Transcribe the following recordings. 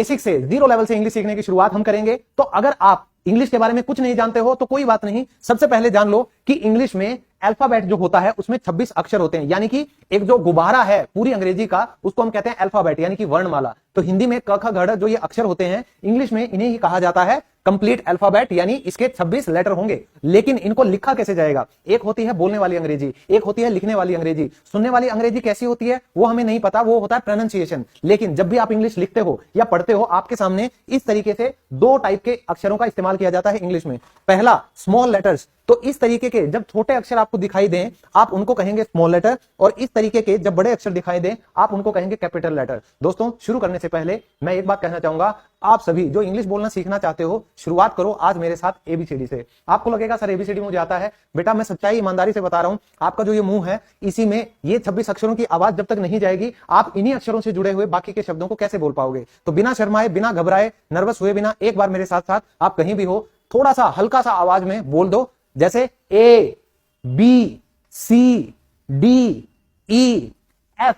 Basic से, zero level से English सीखने की शुरुआत हम करेंगे। तो अगर आप इंग्लिश के बारे में कुछ नहीं जानते हो तो कोई बात नहीं, सबसे पहले जान लो कि इंग्लिश में अल्फाबेट जो होता है उसमें 26 अक्षर होते हैं, यानी कि एक जो गुब्बारा है पूरी अंग्रेजी का उसको हम कहते हैं अल्फाबेट यानी कि वर्णमाला। तो हिंदी में क ख ग जो ये अक्षर होते हैं, इंग्लिश में इन्हें ही कहा जाता है कंप्लीट अल्फाबेट, यानी इसके 26 लेटर होंगे। लेकिन इनको लिखा कैसे जाएगा? एक होती है बोलने वाली अंग्रेजी, एक होती है लिखने वाली अंग्रेजी। सुनने वाली अंग्रेजी कैसी होती है वो हमें नहीं पता, वो होता है प्रोनाउंसिएशन। लेकिन जब भी आप इंग्लिश लिखते हो या पढ़ते हो, आपके सामने इस तरीके से दो टाइप के अक्षरों का इस्तेमाल किया जाता है इंग्लिश में। पहला स्मॉल लेटर्स, तो इस तरीके के जब छोटे अक्षर आपको दिखाई दें आप उनको कहेंगे स्मॉल लेटर, और इस तरीके के जब बड़े अक्षर दिखाई दें आप उनको कहेंगे कैपिटल लेटर। दोस्तों शुरू करने से पहले मैं एक बात कहना चाहूंगा, आप सभी जो इंग्लिश बोलना सीखना चाहते हो शुरुआत करो आज मेरे साथ एबीसीडी से। आपको लगेगा सर एबीसीडी मुझे आता है, बेटा मैं सच्चाई ईमानदारी से बता रहा हूं, आपका जो ये मुंह है इसी में ये 26 अक्षरों की आवाज जब तक नहीं जाएगी आप इन्हीं अक्षरों से जुड़े हुए बाकी के शब्दों को कैसे बोल पाओगे? तो बिना शर्माए, बिना घबराए, नर्वस हुए बिना एक बार मेरे साथ साथ आप कहीं भी हो थोड़ा सा हल्का सा आवाज में बोल दो, जैसे A B C D E F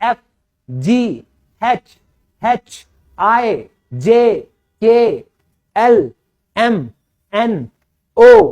F G H H I J K L M N O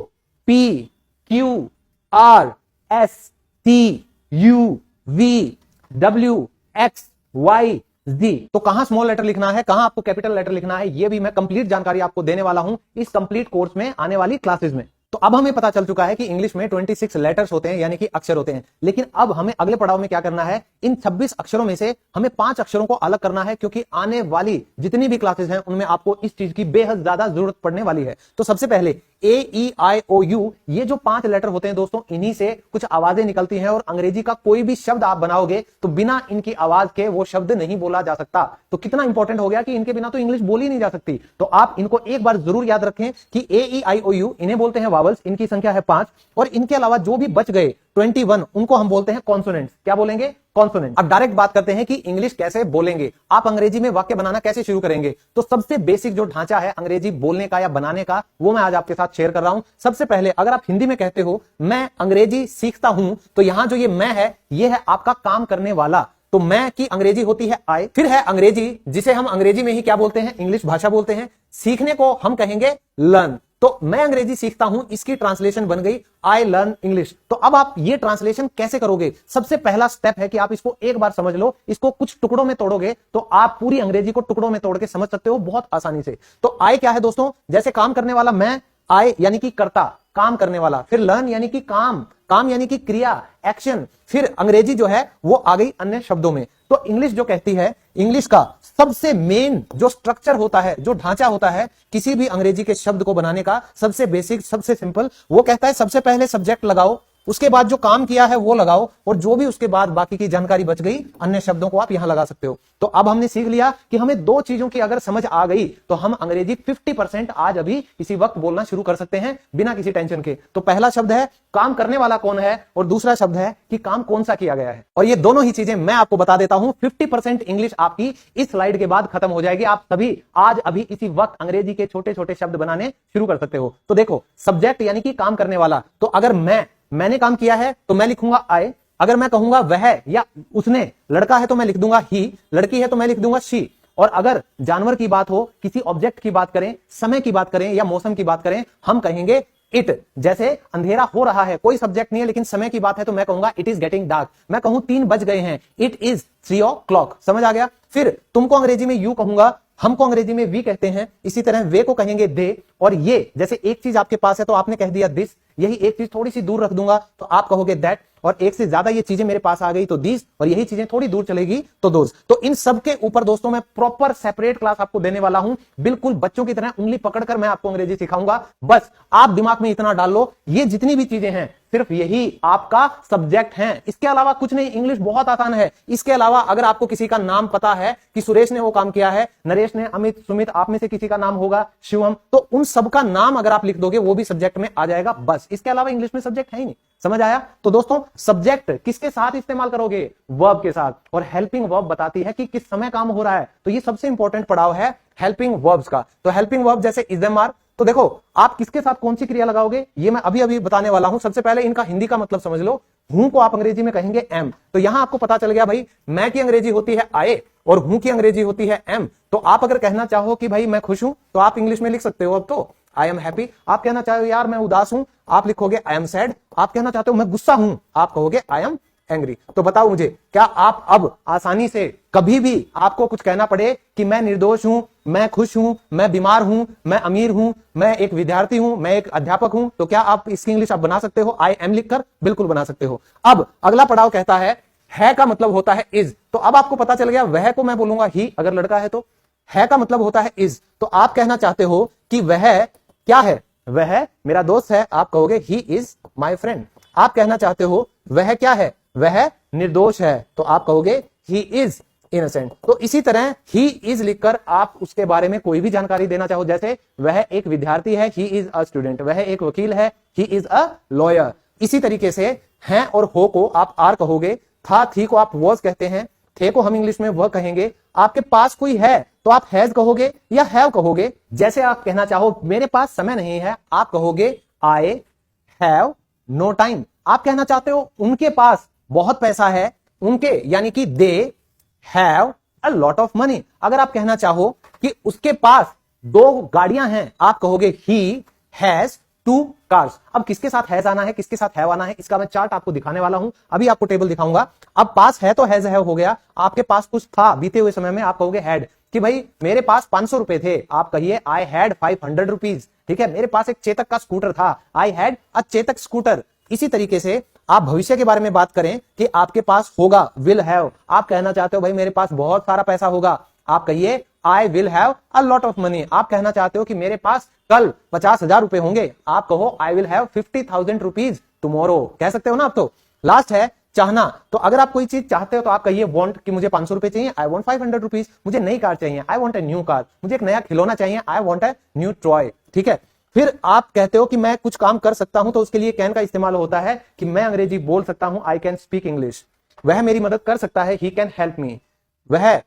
P Q R S T U V W X Y Z. तो कहां स्मॉल लेटर लिखना है, कहां आपको कैपिटल लेटर लिखना है, ये भी मैं कंप्लीट जानकारी आपको देने वाला हूं इस कंप्लीट कोर्स में आने वाली क्लासेस में। तो अब हमें पता चल चुका है कि इंग्लिश में 26 लेटर्स होते हैं यानी कि अक्षर होते हैं। लेकिन अब हमें अगले पड़ाव में क्या करना है, इन 26 अक्षरों में से हमें 5 अक्षरों को अलग करना है, क्योंकि आने वाली जितनी भी क्लासेस हैं उनमें आपको इस चीज की बेहद ज्यादा जरूरत पड़ने वाली है। तो सबसे पहले ए ई आई ओ यू, ये जो 5 लेटर होते हैं दोस्तों, इन्हीं से कुछ आवाजें निकलती हैं, और अंग्रेजी का कोई भी शब्द आप बनाओगे तो बिना इनकी आवाज के वो शब्द नहीं बोला जा सकता। तो कितना इंपॉर्टेंट हो गया कि इनके बिना तो इंग्लिश बोली नहीं जा सकती। तो आप इनको एक बार जरूर याद रखें कि ए ई आई ओ यू इन्हें बोलते हैं वावल्स, इनकी संख्या है 5, और इनके अलावा जो भी बच गए 21 उनको हम बोलते हैं कॉन्सोनेंट्स। क्या बोलेंगे? कॉन्सोनेंट। अब डायरेक्ट बात करते हैं कि इंग्लिश कैसे बोलेंगे, आप अंग्रेजी में वाक्य बनाना कैसे शुरू करेंगे। तो सबसे बेसिक जो ढांचा है अंग्रेजी बोलने का या बनाने का, वो मैं आज आपके साथ शेयर कर रहा हूं। सबसे पहले अगर आप हिंदी में कहते हो मैं अंग्रेजी सीखता हूं, तो यहां जो ये मैं है ये है आपका काम करने वाला। तो मैं की अंग्रेजी होती है आई, फिर है अंग्रेजी जिसे हम अंग्रेजी में ही क्या बोलते हैं, इंग्लिश भाषा बोलते हैं। सीखने को हम कहेंगे लर्न। तो मैं अंग्रेजी सीखता हूं, इसकी ट्रांसलेशन बन गई आई लर्न इंग्लिश। तो अब आप ये ट्रांसलेशन कैसे करोगे? सबसे पहला स्टेप है कि आप इसको एक बार समझ लो, इसको कुछ टुकड़ों में तोड़ोगे तो आप पूरी अंग्रेजी को टुकड़ों में तोड़ के समझ सकते हो बहुत आसानी से। तो आई क्या है दोस्तों? जैसे काम करने वाला मैं, आई यानी कि कर्ता, काम करने वाला, फिर लर्न यानी कि काम, काम यानी कि क्रिया, एक्शन, फिर अंग्रेजी जो है वो आ गई अन्य शब्दों में। तो इंग्लिश जो कहती है, इंग्लिश का सबसे मेन जो स्ट्रक्चर होता है, जो ढांचा होता है किसी भी अंग्रेजी के शब्द को बनाने का, सबसे बेसिक, सबसे सिंपल, वो कहता है सबसे पहले सब्जेक्ट लगाओ, उसके बाद जो काम किया है वो लगाओ, और जो भी उसके बाद बाकी की जानकारी बच गई अन्य शब्दों को आप यहां लगा सकते हो। तो अब हमने सीख लिया कि हमें दो चीजों की अगर समझ आ गई तो हम अंग्रेजी 50% आज अभी इसी वक्त बोलना शुरू कर सकते हैं बिना किसी टेंशन के। तो पहला शब्द है काम करने वाला कौन है, और दूसरा शब्द है कि काम कौन सा किया गया है। और ये दोनों ही चीजें मैं आपको बता देता हूं, 50% इंग्लिश आपकी इस स्लाइड के बाद खत्म हो जाएगी। आप सभी आज अभी इसी वक्त अंग्रेजी के छोटे छोटे शब्द बनाने शुरू कर सकते हो। तो देखो, सब्जेक्ट यानी कि काम करने वाला, तो अगर मैंने काम किया है तो मैं लिखूंगा आई। अगर मैं कहूंगा वह या उसने, लड़का है तो मैं लिख दूंगा ही, लड़की है तो मैं लिख दूंगा शी। और अगर जानवर की बात हो, किसी ऑब्जेक्ट की बात करें, समय की बात करें या मौसम की बात करें, हम कहेंगे इट। जैसे अंधेरा हो रहा है, कोई सब्जेक्ट नहीं है लेकिन समय की बात है तो मैं कहूंगा इट इज गेटिंग डार्क। मैं कहूं 3 बज गए हैं, इट इज 3 o'clock। समझ आ गया? फिर तुमको अंग्रेजी में यू कहूंगा, हमको अंग्रेजी में वी कहते हैं, इसी तरह वे को कहेंगे दे। और ये, जैसे एक चीज आपके पास है तो आपने कह दिया दिस, यही एक चीज थोड़ी सी दूर रख दूंगा तो आप कहोगे दैट, और एक से ज्यादा ये चीजें मेरे पास आ गई तो दिस, और यही चीजें थोड़ी दूर चलेगी तो दोज। तो इन सब के ऊपर दोस्तों मैं प्रॉपर सेपरेट क्लास आपको देने वाला हूं, बिल्कुल बच्चों की तरह उंगली पकड़कर मैं आपको अंग्रेजी सिखाऊंगा। बस आप दिमाग में इतना डाल लो, ये जितनी भी चीजें हैं सिर्फ यही आपका सब्जेक्ट है, इसके अलावा कुछ नहीं। इंग्लिश बहुत आसान है। इसके अलावा अगर आपको किसी का नाम पता है कि सुरेश ने वो काम किया है, नरेश ने, अमित, सुमित, आप में से किसी का नाम होगा शिवम, तो उन सबका नाम अगर आप लिख दोगे वो भी सब्जेक्ट में आ जाएगा। बस इसके अलावा इंग्लिश में सब्जेक्ट है ही नहीं। समझ आया? तो दोस्तों सब्जेक्ट किसके साथ इस्तेमाल करोगे? वर्ब के साथ। और हेल्पिंग वर्ब बताती है कि किस समय काम हो रहा है, तो ये सबसे इंपॉर्टेंट पड़ाव है हेल्पिंग वर्ब्स का। तो हेल्पिंग वर्ब जैसे इज एम आर, तो देखो आप किसके साथ कौन सी क्रिया लगाओगे ये मैं अभी अभी बताने वाला हूं। सबसे पहले इनका हिंदी का मतलब समझ लो। हूं को आप अंग्रेजी में कहेंगे एम। तो यहां आपको पता चल गया भाई, मैं की अंग्रेजी होती है आई और हूं की अंग्रेजी होती है एम। तो आप अगर कहना चाहो कि भाई मैं खुश हूं तो आप इंग्लिश में लिख सकते हो अब तो आई एम हैप्पी। आप कहना चाहो यार मैं उदास हूं, आप लिखोगे आई एम सैड। आप कहना चाहते हो मैं गुस्सा हूं, आप कहोगे आई एम एंग्री। तो बताओ मुझे, क्या आप अब आसानी से कभी भी आपको कुछ कहना पड़े कि मैं निर्दोष हूं, मैं खुश हूं, मैं बीमार हूं, मैं अमीर हूं, मैं एक विद्यार्थी हूं, मैं एक अध्यापक हूं, तो क्या आप इसकी इंग्लिश आप बना सकते हो आई एम लिखकर? बिल्कुल बना सकते हो। अब अगला पड़ाव कहता है का मतलब होता है इज। तो अब आपको पता चल गया, वह को मैं बोलूंगा ही अगर लड़का है तो, है का मतलब होता है इज। तो आप कहना चाहते हो कि वह क्या है? वह मेरा दोस्त है, आप कहोगे ही इज माई फ्रेंड। आप कहना चाहते हो वह क्या है? वह निर्दोष है, तो आप कहोगे ही इज इनोसेंट। तो इसी तरह ही इज लिखकर आप उसके बारे में कोई भी जानकारी देना चाहो, जैसे वह एक विद्यार्थी है, ही इज अ स्टूडेंट, वह एक वकील है, ही इज अ लॉयर। इसी तरीके से हैं और हो को आप आर कहोगे, था थी को आप वॉज कहते हैं, थे को हम इंग्लिश में वह कहेंगे। आपके पास कोई है तो आप हैज कहोगे या हैव कहोगे। जैसे आप कहना चाहो मेरे पास समय नहीं है, आप कहोगे आई हैव नो टाइम। आप कहना चाहते हो उनके पास बहुत पैसा है, उनके यानी कि they have a lot of money. अगर आप कहना चाहो कि उसके पास 2 गाड़ियां हैं, आप कहोगे ही हैज 2 कार्स। अब किसके साथ हैज आना है, किसके साथ हैव आना है, इसका मैं चार्ट आपको दिखाने वाला हूं, अभी आपको टेबल दिखाऊंगा। अब पास है तो हैज हैव हो गया, आपके पास कुछ था बीते हुए समय में, आप कहोगे हैड, कि भाई मेरे पास 500 रुपए थे, आप कहिए आई हैड 500 रुपीज। ठीक है, मेरे पास एक चेतक का स्कूटर था, I had a Chetak scooter. इसी तरीके से आप भविष्य के बारे में बात करें कि आपके पास होगा, विल हैव। आप कहना चाहते हो भाई मेरे पास बहुत सारा पैसा होगा, आप कहिए I will have a lot of money. आप कहना चाहते हो कि मेरे पास कल 50,000 रुपए होंगे, आप कहो I will have 50,000 rupees tomorrow. कह सकते हो ना आप। तो लास्ट है चाहना। तो अगर आप कोई चीज चाहते हो तो आप कहिए वांट, कि मुझे 500 रुपए चाहिए, आई वांट 500 रुपीज। मुझे नई कार चाहिए, I want a new car. मुझे एक नया खिलौना चाहिए, I want a new toy. ठीक है, फिर आप कहते हो कि मैं कुछ काम कर सकता हूं, तो उसके लिए कैन का इस्तेमाल होता है कि मैं अंग्रेजी बोल सकता हूं, आई कैन स्पीक इंग्लिश। वह मेरी मदद कर सकता है, ही कैन हेल्प मी। वह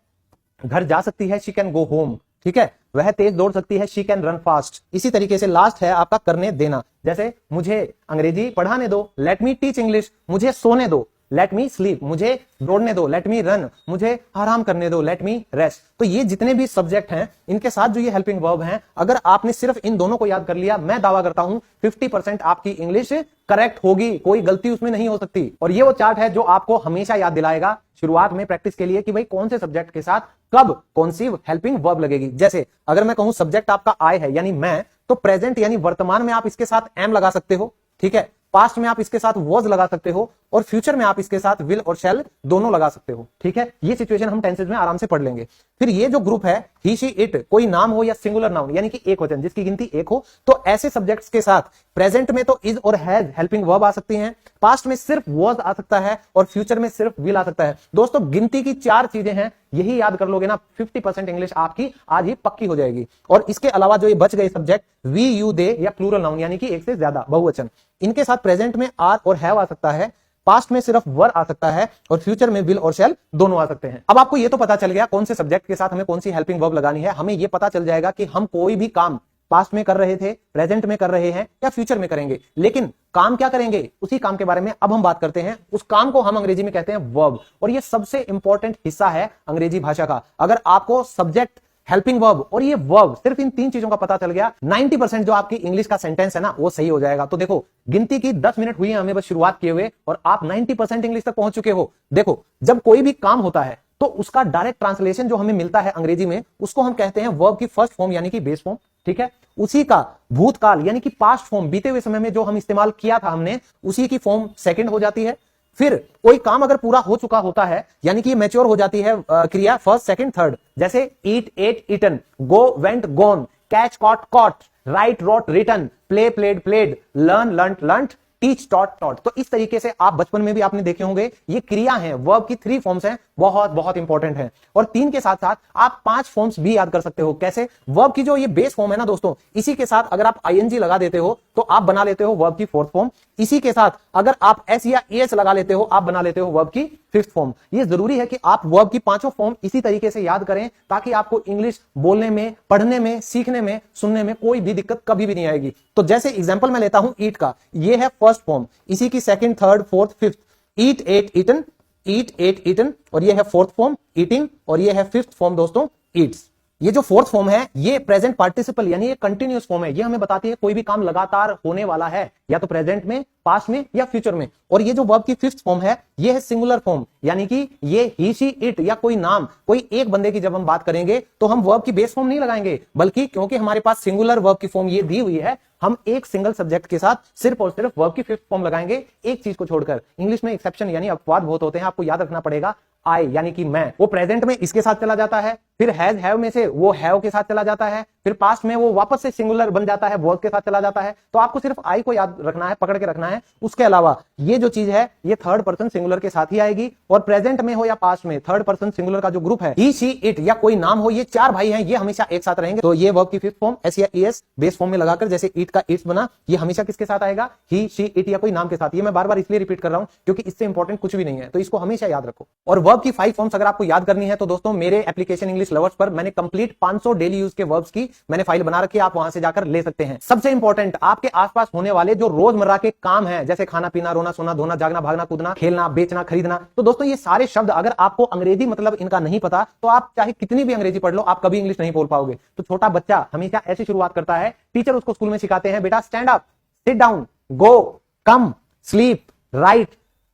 घर जा सकती है, शी कैन गो होम। ठीक है, वह तेज दौड़ सकती है, शी कैन रन फास्ट। इसी तरीके से लास्ट है आपका करने देना। जैसे मुझे अंग्रेजी पढ़ाने दो, लेट मी टीच इंग्लिश। मुझे सोने दो, लेट मी स्लीप। मुझे दौड़ने दो, लेट मी रन। मुझे आराम करने दो, लेट मी रेस्ट। तो ये जितने भी सब्जेक्ट हैं, इनके साथ जो ये हेल्पिंग वर्ब हैं, अगर आपने सिर्फ इन दोनों को याद कर लिया, मैं दावा करता हूं 50% आपकी इंग्लिश करेक्ट होगी, कोई गलती उसमें नहीं हो सकती। और ये वो चार्ट है जो आपको हमेशा याद दिलाएगा शुरुआत में प्रैक्टिस के लिए कि भाई कौन से सब्जेक्ट के साथ कब कौन सी हेल्पिंग वर्ब लगेगी। जैसे अगर मैं कहूं सब्जेक्ट आपका आई है यानी मैं, तो प्रेजेंट यानी वर्तमान में आप इसके साथ एम लगा सकते हो। ठीक है, पास्ट में आप इसके साथ वॉज लगा सकते हो, और फ्यूचर में आप इसके साथ विल और शैल दोनों लगा सकते हो। ठीक है, ये सिचुएशन हम टेंसेज में आराम से पढ़ लेंगे। फिर ये जो ग्रुप है ही शी इट, कोई नाम हो या सिंगुलर नाउन यानी कि एक वचन जिसकी गिनती एक हो, तो ऐसे सब्जेक्ट्स के साथ प्रेजेंट में तो इज और हैज हेल्पिंग वर्ब आ सकती हैं, पास्ट में सिर्फ वॉज आ सकता है, और फ्यूचर में सिर्फ विल आ सकता है। दोस्तों गिनती की 4 चीजें हैं, यही याद कर लोगे ना, 50% इंग्लिश आपकी आज ही पक्की हो जाएगी। और इसके अलावा जो ये बच गए सब्जेक्ट वी यू दे या प्लूरल नाउन यानी कि एक से ज्यादा बहुवचन, इनके साथ प्रेजेंट में आर और हैव आ सकता है, पास्ट में सिर्फ वर आ सकता है, और फ्यूचर में विल और शैल दोनों आ सकते हैं। अब आपको ये तो पता चल गया कौन से सब्जेक्ट के साथ हमें कौन सी हेल्पिंग वर्ब लगानी है। हमें ये पता चल जाएगा कि हम कोई भी काम पास्ट में कर रहे थे, प्रेजेंट में कर रहे हैं या फ्यूचर में करेंगे, लेकिन काम क्या करेंगे उसी काम के बारे में अब हम बात करते हैं। उस काम को हम अंग्रेजी में कहते हैं वर्ब, और ये सबसे इंपॉर्टेंट हिस्सा है अंग्रेजी भाषा का। अगर आपको सब्जेक्ट, हेल्पिंग वर्ब और ये वर्ब, सिर्फ इन 3 चीजों का पता चल गया, 90% जो आपकी इंग्लिश का सेंटेंस है ना वो सही हो जाएगा। तो देखो गिनती की 10 मिनट हुई है हमें बस शुरुआत किए हुए, और आप 90% इंग्लिश तक पहुंच चुके हो। देखो जब कोई भी काम होता है तो उसका डायरेक्ट ट्रांसलेशन जो हमें मिलता है अंग्रेजी में, उसको हम कहते हैं वर्ब की फर्स्ट फॉर्म यानी कि बेस फॉर्म। ठीक है, उसी का भूतकाल यानी कि पास्ट फॉर्म, बीते हुए समय में जो हम इस्तेमाल किया था हमने, उसी की फॉर्म सेकंड हो जाती है। फिर कोई काम अगर पूरा हो चुका होता है यानी कि मैच्योर हो जाती है क्रिया फर्स्ट सेकंड थर्ड, जैसे eat ate eaten, go went gone, catch caught caught, write wrote written, play played played, learn learned learned, teach taught taught. तो इस तरीके से आप बचपन में भी आपने देखे होंगे ये क्रिया है, वर्ब की 3 फॉर्म्स हैं, बहुत बहुत इंपॉर्टेंट है। और 3 के साथ साथ आप 5 फॉर्म्स भी याद कर सकते हो। कैसे? वर्ब की जो ये बेस फॉर्म है ना दोस्तों, इसी के साथ अगर आप आईएनजी लगा देते हो तो आप बना लेते हो वर्ब की 4th फॉर्म। इसी के साथ अगर आप एस या एस लगा लेते हो, आप बना लेते हो वर्ब की 5th फॉर्म। ये जरूरी है कि आप वर्ब की 5 फॉर्म इसी तरीके से याद करें, ताकि आपको इंग्लिश बोलने में, पढ़ने में, सीखने में, सुनने में कोई भी दिक्कत कभी भी नहीं आएगी। तो जैसे एग्जांपल मैं लेता हूं ईट का, ये है फर्स्ट फॉर्म, इसी की 2nd 3rd 4th 5th। ईट एट ईटन, ईट एट ईटन, और ये है फोर्थ फॉर्म ईटिंग, और ये है फिफ्थ फॉर्म दोस्तों ईट्स। ये जो फोर्थ फॉर्म है ये प्रेजेंट पार्टिसिपल यानी ये कंटिन्यूअस फॉर्म है। ये हमें बताती है कोई भी काम लगातार होने वाला है, या तो प्रेजेंट में, पास्ट में या फ्यूचर में। और ये जो वर्ब की फिफ्थ फॉर्म है ये है सिंगुलर फॉर्म, यानी कि ये ही शी इट या कोई नाम, कोई एक बंदे की जब हम बात करेंगे तो हम वर्ब की बेस फॉर्म नहीं लगाएंगे, बल्कि क्योंकि हमारे पास सिंगुलर वर्ब की फॉर्म ये दी हुई है, हम एक सिंगल सब्जेक्ट के साथ सिर्फ और सिर्फ वर्ब की फिफ्थ फॉर्म लगाएंगे, एक चीज को छोड़कर। इंग्लिश में एक्सेप्शन यानी अपवाद बहुत होते हैं, आपको याद रखना पड़ेगा। आई यानी कि मैं, वो प्रेजेंट में इसके साथ चला जाता है, फिर हैज हैव में से वो हैव के साथ चला जाता है, फिर पास्ट में वो वापस से सिंगुलर बन जाता है, वर्ब के साथ चला जाता है। तो आपको सिर्फ आई को याद रखना है, पकड़ के रखना है। उसके अलावा ये जो चीज है ये थर्ड पर्सन सिंगुलर के साथ ही आएगी, और प्रेजेंट में हो या पास्ट में थर्ड पर्सन सिंगुलर का जो ग्रुप है, ही शी इट या कोई नाम हो, ये चार भाई हैं, ये हमेशा एक साथ रहेंगे। तो ये वर्ब की फिफ्थ फॉर्म एस या एस बेस फॉर्म में लगाकर, जैसे ईट का इट्स बना, ये हमेशा किसके साथ आएगा, ही शी इट या कोई नाम के साथ। ये मैं बार बार इसलिए रिपीट कर रहा हूं क्योंकि इससे इंपॉर्टेंट कुछ भी नहीं है, तो इसको हमेशा याद रखो। और वर्ब की 5 फॉर्म्स अगर आपको याद करनी है तो दोस्तों मेरे एप्लीकेशन इंग्लिश लवर्स पर मैंने कंप्लीट 500 डेली यूज के वर्ब्स की मैंने फाइल बना रखी है, आप वहां से जाकर ले सकते हैं। सबसे इंपॉर्टेंट, आपके आसपास होने वाले जो रोजमर्रा के काम हैं, जैसे खाना पीना, रोना सोना, धोना, जागना, भागना, कूदना, खेलना, बेचना, खरीदना, तो दोस्तों ये सारे शब्द अगर आपको अंग्रेजी मतलब इनका नहीं पता तो आप चाहे कितनी भी अंग्रेजी पढ़ लो, आप कभी इंग्लिश नहीं बोल पाओगे। तो छोटा बच्चा हमेशा ऐसी शुरुआत करता है, टीचर उसको स्कूल में सिखाते हैं, बेटा स्टैंड अप, सिट डाउन, गो, कम, स्लीप, राइट,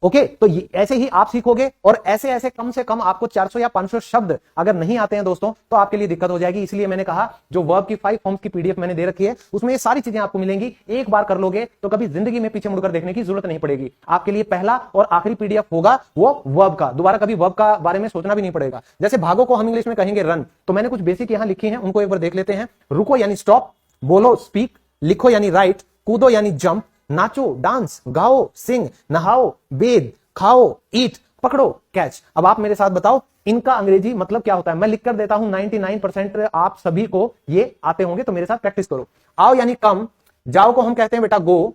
ओके। तो ऐसे ही आप सीखोगे, और ऐसे ऐसे कम से कम आपको 400 या 500 शब्द अगर नहीं आते हैं दोस्तों तो आपके लिए दिक्कत हो जाएगी। इसलिए मैंने कहा जो वर्ब की 5 फॉर्म्स की पीडीएफ मैंने दे रखी है उसमें ये सारी चीजें आपको मिलेंगी। एक बार कर लोगे तो कभी जिंदगी में पीछे मुड़कर देखने की जरूरत नहीं पड़ेगी। आपके लिए पहला और आखिरी पीडीएफ होगा वो वर्ब का, दोबारा कभी वर्ब का बारे में सोचना भी नहीं पड़ेगा। जैसे भागो को हम इंग्लिश में कहेंगे रन, तो मैंने कुछ बेसिक यहां लिखी है, उनको एक बार देख लेते हैं। रुको यानी स्टॉप, बोलो स्पीक, लिखो यानी राइट, कूदो यानी जंप, नाचो डांस, गाओ सिंग, नहाओ बेद, खाओ ईट, पकड़ो कैच। अब आप मेरे साथ बताओ इनका अंग्रेजी मतलब क्या होता है। मैं लिख कर देता हूं, 99% आप सभी को ये आते होंगे, तो मेरे साथ प्रैक्टिस करो। आओ यानी कम, जाओ को हम कहते हैं बेटा गो,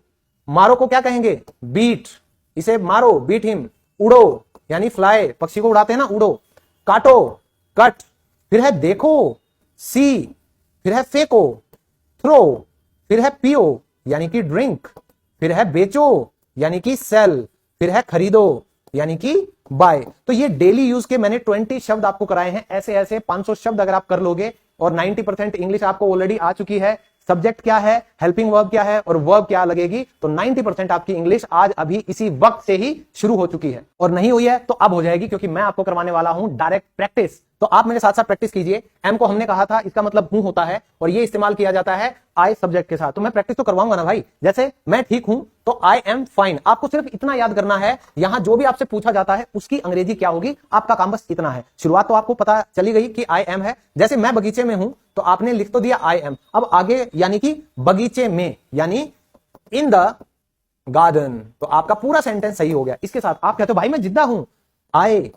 मारो को क्या कहेंगे बीट, इसे मारो बीट हिम, उड़ो यानी फ्लाई, पक्षी को उड़ाते हैं ना उड़ो, काटो कट, फिर है देखो सी, फिर है फेंको थ्रो, फिर है पियो यानी कि ड्रिंक, फिर है बेचो यानी कि सेल, फिर है खरीदो यानी कि बाय। तो ये डेली यूज के मैंने 20 शब्द आपको कराए हैं। ऐसे ऐसे 500 शब्द अगर आप कर लोगे, और 90% इंग्लिश आपको ऑलरेडी आ चुकी है, सब्जेक्ट क्या है, हेल्पिंग वर्ब क्या है और वर्ब क्या लगेगी, तो 90% आपकी इंग्लिश आज अभी इसी वक्त से ही शुरू हो चुकी है। और नहीं हुई है तो अब हो जाएगी, क्योंकि मैं आपको करवाने वाला हूं डायरेक्ट प्रैक्टिस। तो आप मेरे साथ साथ प्रैक्टिस कीजिए। एम को हमने कहा था इसका मतलब हूं होता है, और ये इस्तेमाल किया जाता है आई सब्जेक्ट के साथ। तो मैं प्रैक्टिस तो करवाऊंगा ना भाई। जैसे मैं ठीक हूं तो आई एम फाइन, आपको सिर्फ इतना याद करना है। यहां जो भी आपसे पूछा जाता है उसकी अंग्रेजी क्या होगी, आपका काम बस इतना है। शुरुआत तो आपको पता चली गई कि आई एम है। जैसे मैं बगीचे में हूं तो आपने लिख तो दिया आई एम, अब आगे यानी कि बगीचे में यानी इन द गार्डन, तो आपका पूरा सेंटेंस सही हो गया। इसके साथ आप कहते हो भाई मैं जिंदा हूं, आई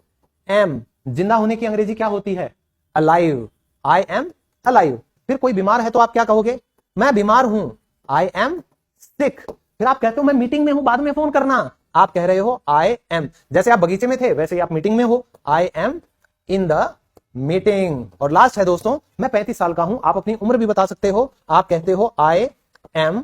एम, जिंदा होने की अंग्रेजी क्या होती है, अलाइव, आई एम अलाइव। फिर कोई बीमार है तो आप क्या कहोगे, मैं बीमार हूं, आई एम सिक। फिर आप कहते हो मैं मीटिंग में हूं, बाद में फोन करना, आप कह रहे हो आई एम। जैसे आप बगीचे में थे वैसे ही आप मीटिंग में हो, I am in the meeting. और लास्ट है दोस्तों, मैं 35 साल का हूं, आप अपनी उम्र भी बता सकते हो, आप कहते हो आई एम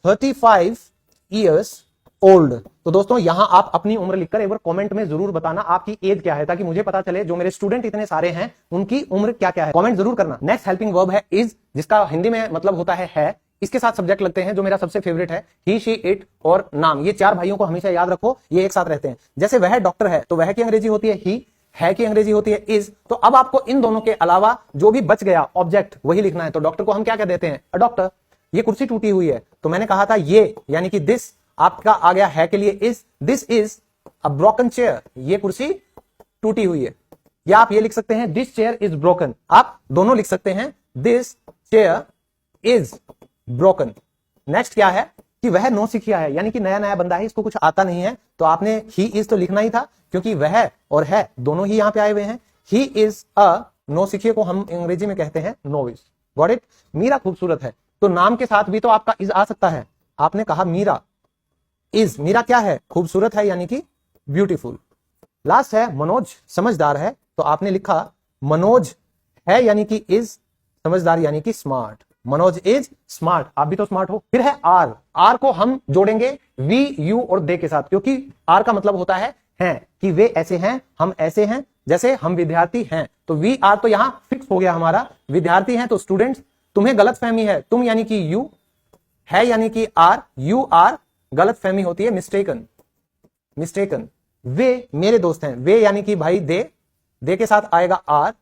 35 ईयर्स ओल्ड। तो दोस्तों यहां आप अपनी उम्र लिखकर एक बार कमेंट में जरूर बताना आपकी एज क्या है, ताकि मुझे पता चले जो मेरे स्टूडेंट इतने सारे हैं उनकी उम्र क्या क्या है, कमेंट जरूर करना। नेक्स्ट हेल्पिंग वर्ब है इज, जिसका हिंदी में मतलब होता है। इसके साथ सब्जेक्ट लगते हैं जो मेरा सबसे फेवरेट है, ही शी इट और नाम। ये चार भाइयों को हमेशा याद रखो, ये एक साथ रहते हैं। जैसे वह डॉक्टर है तो वह की अंग्रेजी होती है ही, है की अंग्रेजी होती है इज। तो अब आपको इन दोनों के अलावा जो भी बच गया ऑब्जेक्ट वही लिखना है। तो डॉक्टर को हम क्या कह देते हैं, अ डॉक्टर। ये कुर्सी टूटी हुई है तो मैंने कहा था ये यानी कि दिस, आपका आ गया है के लिए is, this is a broken chair, ये कुर्सी टूटी हुई है। या आप ये लिख सकते हैं दिस चेयर इज ब्रोकन, आप दोनों लिख सकते हैं this chair is broken. Next क्या है कि वह नौसिखिया है, यानी कि नया नया बंदा है, इसको कुछ आता नहीं है, तो आपने ही इज तो लिखना ही था, क्योंकि वह और है दोनों ही यहां पे आए हुए हैं। ही इज अ नौसिखिया को हम अंग्रेजी में कहते हैं नोविस। Got it. मीरा खूबसूरत है, तो नाम के साथ भी तो आपका इज आ सकता है। आपने कहा मीरा इज, मीरा क्या है, खूबसूरत है यानी कि ब्यूटीफुल। लास्ट है मनोज, समझदार है, तो आपने लिखा मनोज है यानी कि इज, समझदार यानी कि स्मार्ट। मनोज इज स्मार्ट, आप भी तो स्मार्ट हो। फिर है आर, आर को हम जोड़ेंगे वी, यू और दे के साथ, क्योंकि आर का मतलब होता है हैं कि वे ऐसे हैं, हम ऐसे हैं, जैसे हम विद्यार्थी हैं। तो वी आर तो यहां फिक्स हो गया हमारा, विद्यार्थी हैं तो स्टूडेंट्स। तुम्हें गलत फहमी है, तुम यानी कि यू, है यानी कि आर, यू आर गलत फहमी होती है, मिस्टेकन, मिस्टेकन। वे मेरे दोस्त हैं, वे यानी कि भाई दे के साथ आएगा आर,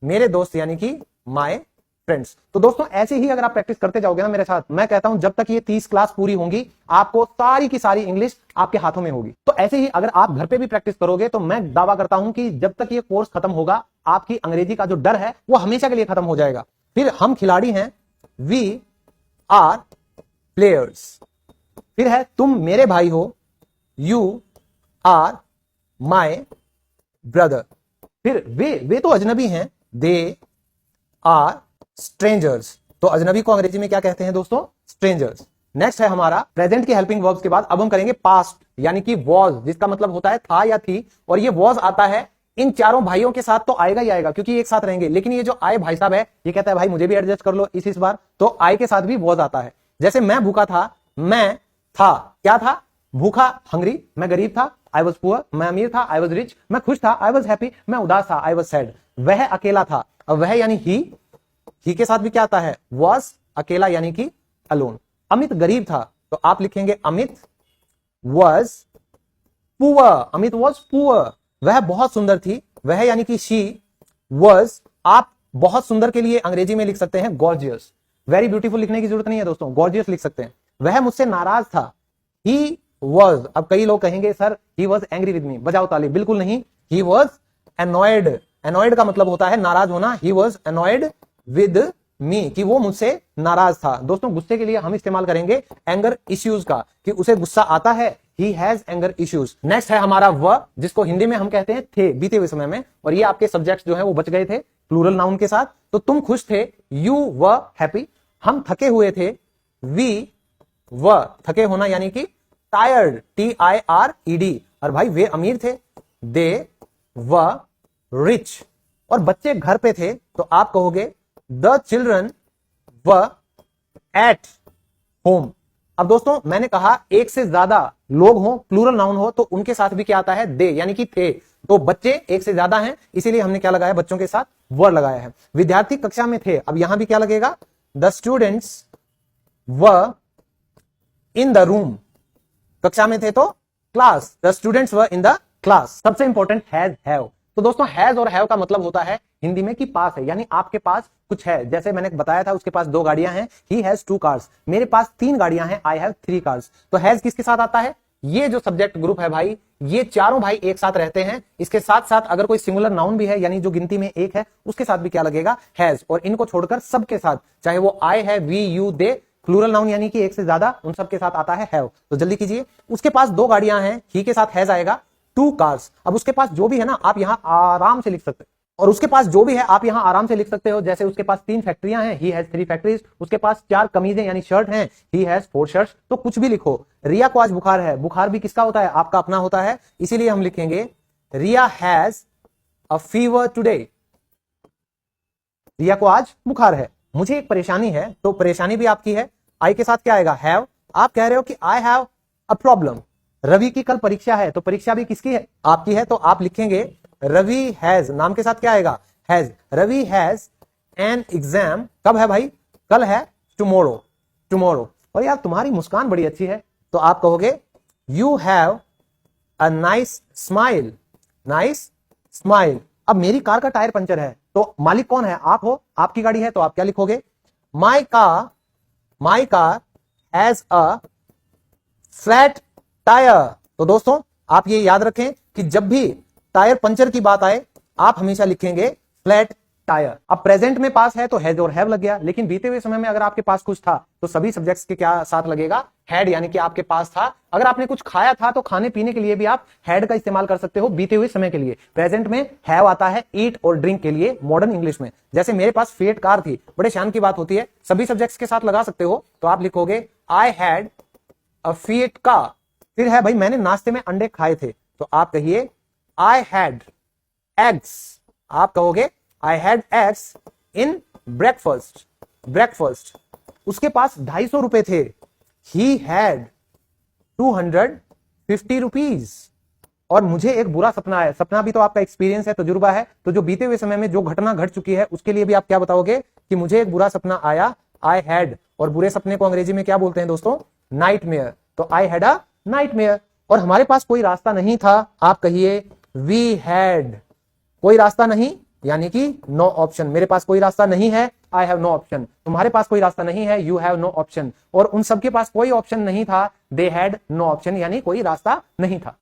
मेरे दोस्त यानी कि माय फ्रेंड्स। तो दोस्तों ऐसे ही अगर आप प्रैक्टिस करते जाओगे ना मेरे साथ, मैं कहता हूं जब तक ये 30 क्लास पूरी होंगी आपको सारी की सारी इंग्लिश आपके हाथों में होगी। तो ऐसे ही अगर आप घर पे भी प्रैक्टिस करोगे तो मैं दावा करता हूं कि जब तक ये कोर्स खत्म होगा आपकी अंग्रेजी का जो डर है वो हमेशा के लिए खत्म हो जाएगा। फिर हम खिलाड़ी हैं, वी आर प्लेयर्स। फिर है तुम मेरे भाई हो, यू आर माय ब्रदर। फिर वे तो अजनबी हैं, दे आर स्ट्रेंजर्स। तो अजनबी को अंग्रेजी में क्या कहते हैं दोस्तों? स्ट्रेंजर्स। नेक्स्ट है हमारा प्रेजेंट के हेल्पिंग वर्ब्स के बाद अब हम करेंगे पास्ट यानी कि वॉज, जिसका मतलब होता है था या थी। और ये वॉज आता है इन चारों भाइयों के साथ तो आएगा ही आएगा क्योंकि एक साथ रहेंगे। लेकिन ये जो आए भाई साहब है ये कहता है भाई मुझे भी एडजस्ट कर लो इस बार, तो आए के साथ भी वॉज आता है। जैसे मैं भूखा था, मैं था, क्या था? भूखा, हंग्री। मैं गरीब था, आई वॉज पुअर। मैं अमीर था, आई वॉज रिच। मैं खुश था, आई वॉज हैप्पी। मैं उदास था, आई वॉज सैड। वह अकेला था, अब वह यानी ही के साथ भी क्या आता है? वॉज, अकेला यानी कि अलोन। अमित गरीब था तो आप लिखेंगे Amit was poor, Amit was poor. वह बहुत सुंदर थी, वह यानी कि शी वॉज। आप बहुत सुंदर के लिए अंग्रेजी में लिख सकते हैं गॉर्जियस, वेरी ब्यूटीफुल लिखने की जरूरत नहीं है दोस्तों, गॉर्जियस लिख सकते हैं। वह मुझसे नाराज था, ही वॉज। अब कई लोग कहेंगे sir he was angry with me, बजाओ ताली। बिल्कुल नहीं, ही वॉज एनॉयड। एनॉयड का मतलब होता है नाराज होना, he was annoyed with me, कि वो मुझसे नाराज था। दोस्तों गुस्से के लिए हम इस्तेमाल करेंगे एंगर इश्यूज का, कि उसे गुस्सा आता है, he has anger issues. Next है हमारा व, जिसको हिंदी में हम कहते हैं थे, बीते हुए समय में। और ये आपके सब्जेक्ट्स जो है वो बच गए थे प्लूरल नाउन के साथ। तो तुम खुश थे, यू व हैप्पी। हम थके हुए थे, वी व, थके होना यानी कि टायर्ड, TIRED। और भाई वे अमीर थे, दे व रिच। और बच्चे घर पे थे तो आप कहोगे द चिल्ड्रन व एट होम। अब दोस्तों मैंने कहा एक से ज्यादा लोग हो, प्लूरल नाउन हो, तो उनके साथ भी क्या आता है? दे यानी कि थे। तो बच्चे एक से ज्यादा हैं, इसीलिए हमने क्या लगाया? बच्चों के साथ वर लगाया है। विद्यार्थी कक्षा में थे, अब यहां भी क्या लगेगा? द स्टूडेंट्स व इन द रूम। कक्षा में थे तो class, the students were in the class. सबसे इंपॉर्टेंट हैज, हैव। तो दोस्तों हैज और हैव का मतलब होता है हिंदी में कि पास है, यानी आपके पास कुछ है। जैसे मैंने बताया था उसके पास 2 गाड़ियां हैं, ही हैज 2 कार्स। मेरे पास 3 गाड़ियां हैं, आई हैव 3 कार्स। तो हैज किसके साथ आता है? ये जो सब्जेक्ट ग्रुप है भाई, ये चारों भाई एक साथ रहते हैं। इसके साथ साथ अगर कोई सिंगुलर नाउन भी है यानी जो गिनती में एक है, उसके साथ भी क्या लगेगा? हैज। और इनको छोड़कर सबके साथ, चाहे वो आई है, we, you, they, plural noun यानी कि एक से ज्यादा, उन सब के साथ आता है हैव। तो जल्दी कीजिए, उसके पास 2 गाड़ियां हैं, ही के साथ हैज आएगा, 2 कार्स। अब उसके पास जो भी है ना आप यहां आराम से लिख सकते हो, और उसके पास जो भी है आप यहां आराम से लिख सकते हो। जैसे उसके पास 3 फैक्ट्रियां हैं, ही हैज 3 फैक्ट्रीज। उसके पास 4 कमीजें यानी शर्ट हैं, ही हैज 4 शर्ट्स। तो कुछ भी लिखो। रिया को आज बुखार है, बुखार भी किसका होता है? आपका अपना होता है, इसीलिए हम लिखेंगे रिया हैज अ फीवर टुडे। रिया को आज बुखार है। मुझे एक परेशानी है, तो परेशानी भी आपकी है, आई के साथ क्या आएगा? हैव। आप कह रहे हो कि I have a problem. Ravi की कल परीक्षा है, तो परीक्षा भी किसकी है? आपकी है। तो आप लिखेंगे रवि हैज, नाम के साथ क्या आएगा? Has. Ravi has an exam. कब है भाई? कल है, टुमारो, टुमारो। और यार तुम्हारी मुस्कान बड़ी अच्छी है, तो आप कहोगे you have a nice smile, nice smile. अब मेरी कार का टायर पंचर है, तो मालिक कौन है? आप हो, आपकी गाड़ी है, तो आप क्या लिखोगे? My car has a flat tyre. तो दोस्तों आप ये याद रखें कि जब भी टायर पंचर की बात आए आप हमेशा लिखेंगे फ्लैट टायर। अब प्रेजेंट में पास है तो हैज और हैव लग गया, लेकिन बीते हुए समय में अगर आपके पास कुछ था तो सभी सब्जेक्ट्स के क्या साथ लगेगा? हैड, यानी कि आपके पास था। अगर आपने कुछ खाया था तो खाने पीने के लिए भी आप हैड का इस्तेमाल कर सकते हो बीते हुए समय के लिए। प्रेजेंट में हैव आता है ईट और ड्रिंक के लिए मॉडर्न इंग्लिश में। जैसे मेरे पास फिएट कार थी, बड़े शान की बात होती है, सभी सब्जेक्ट्स के साथ लगा सकते हो। तो आप लिखोगे I had a fiat car. फिर है भाई मैंने नाश्ते में अंडे खाए थे, तो आप कहिए आई हैड एग्स। आप कहोगे I had eggs in breakfast, breakfast. उसके पास 250 रुपए थे, ही हैड 250 रुपीज। और मुझे एक बुरा सपना आया। सपना भी तो आपका एक्सपीरियंस है, तजुर्बा है। तो जो बीते हुए समय में जो घटना घट चुकी है उसके लिए भी आप क्या बताओगे कि मुझे एक बुरा सपना आया, आई हैड। और बुरे सपने को अंग्रेजी में क्या बोलते हैं दोस्तों? नाइटमेयर। तो आई हैड अ नाइटमेयर। और हमारे पास कोई रास्ता नहीं था, आप कहिए वी हैड। कोई रास्ता नहीं यानी कि नो ऑप्शन। मेरे पास कोई रास्ता नहीं है, आई हैव नो ऑप्शन। तुम्हारे पास कोई रास्ता नहीं है, यू हैव नो ऑप्शन। और उन सबके पास कोई ऑप्शन नहीं था, दे हैड नो ऑप्शन, यानी कोई रास्ता नहीं था।